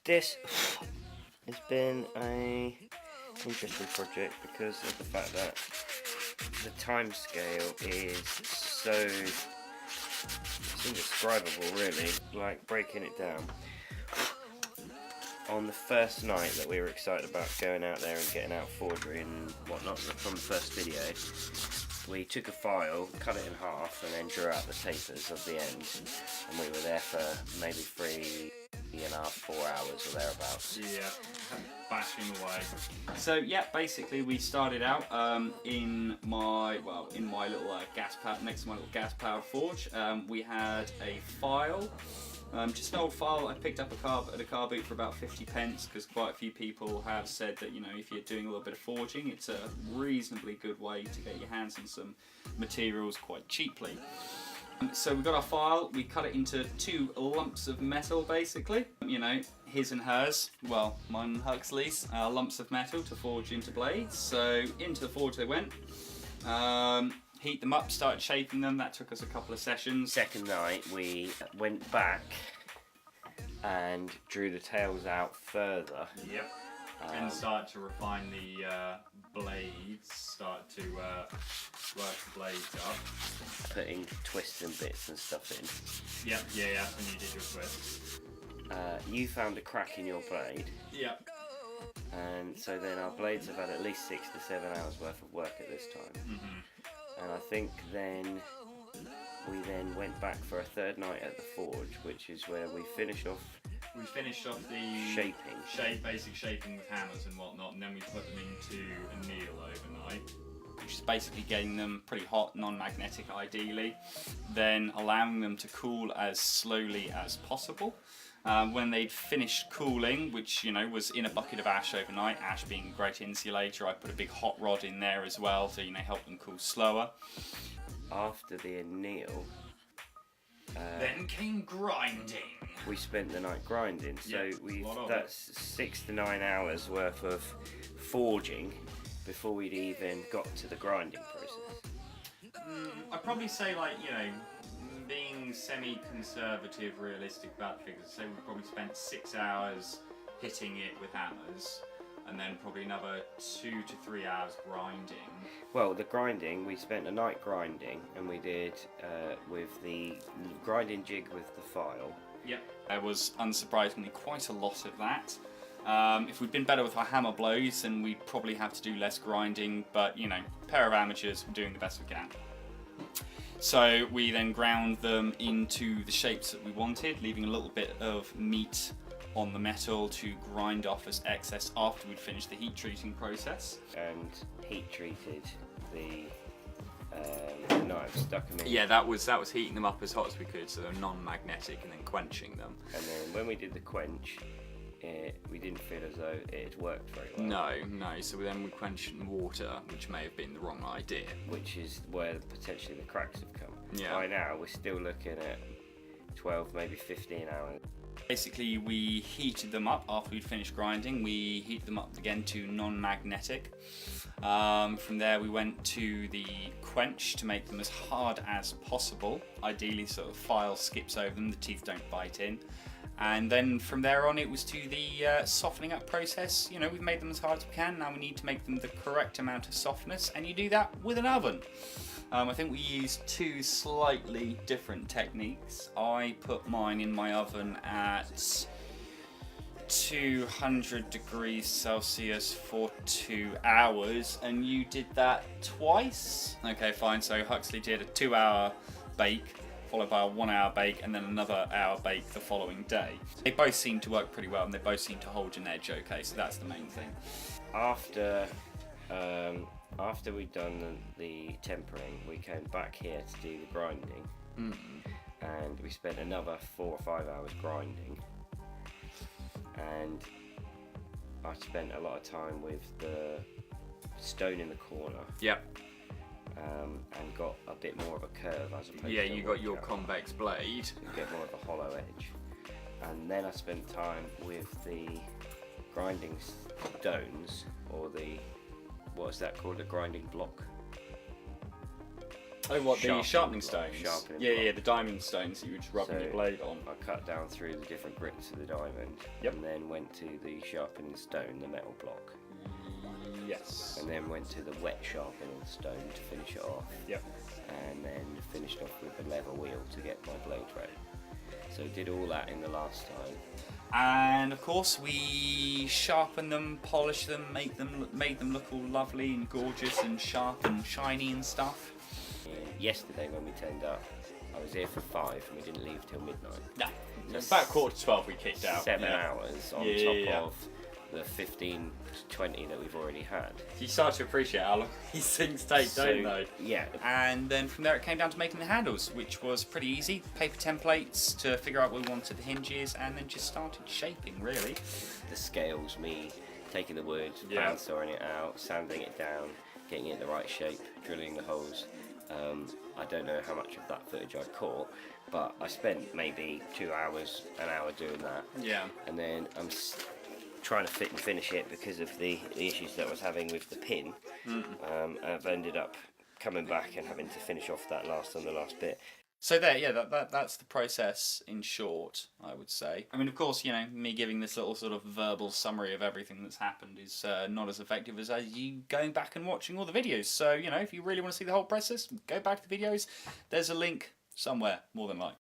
This has been a interesting project because of the fact that the time scale is so, it's indescribable really, like breaking it down. On the first night that we were excited about going out there and getting out forgery and whatnot from the first video, we took a file, cut it in half and then drew out the tapers of the end, and we were there for maybe 3.5, 4 hours or thereabouts. Yeah, bashing away. So yeah, basically we started out in my little gas power, next to my little gas power forge. We had a file, just an old file I picked up at a car boot for about 50 pence, because quite a few people have said that, you know, if you're doing a little bit of forging, it's a reasonably good way to get your hands on some materials quite cheaply. So we got our file, we cut it into 2 lumps of metal basically, you know, his and hers, well, mine and Huxley's, lumps of metal to forge into blades. So into the forge they went, heat them up, started shaping them. That took us a couple of sessions. Second night we went back and drew the tails out further. Yep. And start to refine the blades, start to work the blades up. Putting twists and bits and stuff in. Yep, yeah, and you did your twist. You found a crack in your blade. Yep. And so then our blades have had at least 6 to 7 hours worth of work at this time. Mm-hmm. And I think then we then went back for a third night at the forge, which is where we finished off. We finished off the basic shaping with hammers and whatnot, and then we put them into anneal overnight, which is basically getting them pretty hot, non-magnetic ideally, then allowing them to cool as slowly as possible. When they'd finished cooling, which, you know, was in a bucket of ash overnight, ash being a great insulator, I put a big hot rod in there as well to, you know, help them cool slower. After the anneal, then came grinding. We spent the night grinding, so that's 6 to 9 hours worth of forging before we'd even got to the grinding process. I'd probably say, like, you know, being semi-conservative, realistic about the figures, say we probably spent 6 hours hitting it with hammers, and then probably another 2 to 3 hours grinding. Well, the grinding, we spent a night grinding, and we did with the grinding jig with the file. Yep. There was, unsurprisingly, quite a lot of that. If we'd been better with our hammer blows, then we'd probably have to do less grinding, but, you know, pair of amateurs, we're doing the best we can. So we then ground them into the shapes that we wanted, leaving a little bit of meat on the metal to grind off as excess after we'd finished the heat treating process. And heat treated the knives, stuck them in. Yeah, that was heating them up as hot as we could, so they're non-magnetic, and then quenching them. And then when we did the quench, we didn't feel as though it had worked very well. No, so then we quenched in water, which may have been the wrong idea. Which is where potentially the cracks have come. Yeah. By now, we're still looking at 12, maybe 15 hours. Basically, we heated them up after we'd finished grinding. We heated them up again to non-magnetic. From there, we went to the quench to make them as hard as possible. Ideally, sort of file skips over them, the teeth don't bite in. And then from there on, it was to the softening up process. You know, we've made them as hard as we can. Now we need to make them the correct amount of softness, and you do that with an oven. I think we used 2 slightly different techniques. I put mine in my oven at 200 degrees Celsius for 2 hours, and you did that twice? Okay, fine. So Huxley did a 2-hour bake, followed by a 1-hour bake, and then another hour bake the following day. They both seem to work pretty well, and they both seem to hold an edge okay, so that's the main thing. After we'd done the tempering, we came back here to do the grinding, and we spent another 4 or 5 hours grinding, and I spent a lot of time with the stone in the corner. Yep. And got a bit more of a curve as opposed to you got your convex blade. You get more of a hollow edge. And then I spent time with the grinding stones, or the, what is that called, a grinding block? Oh, what, the sharpening block, stones? sharpening Yeah, block. yeah, the diamond stones that you were just rubbing your blade on. I cut down through the different grits of the diamond, Yep. and then went to the sharpening stone, the metal block, Yes. and then went to the wet sharpening stone to finish it off, Yep. and then finished off with the lever wheel to get my blade ready. So did all that in the last time. And of course we sharpened them, polished them, made them look all lovely and gorgeous and sharp and shiny and stuff. And yesterday when we turned up, I was here for 5 and we didn't leave till midnight. No. So About 11:45 we kicked out. 7 yeah. hours on Yeah, top of the 15 to 20 that we've already had. You start to appreciate how long these things take, don't they? Yeah. And then from there it came down to making the handles, which was pretty easy. Paper templates to figure out what we wanted the hinges, and then just started shaping, really. The scales, me taking the wood, Yeah. bandsawing it out, sanding it down, getting it in the right shape, drilling the holes. I don't know how much of that footage I caught, but I spent maybe 2 hours, an hour doing that. Yeah. And then I'm trying to fit and finish it because of the issues that I was having with the pin. I've ended up coming back and having to finish off that on the last bit. So there, yeah, that's the process in short, I would say. I mean, of course, you know, me giving this little sort of verbal summary of everything that's happened is not as effective as you going back and watching all the videos. So, you know, if you really want to see the whole process, go back to the videos. There's a link somewhere, more than likely.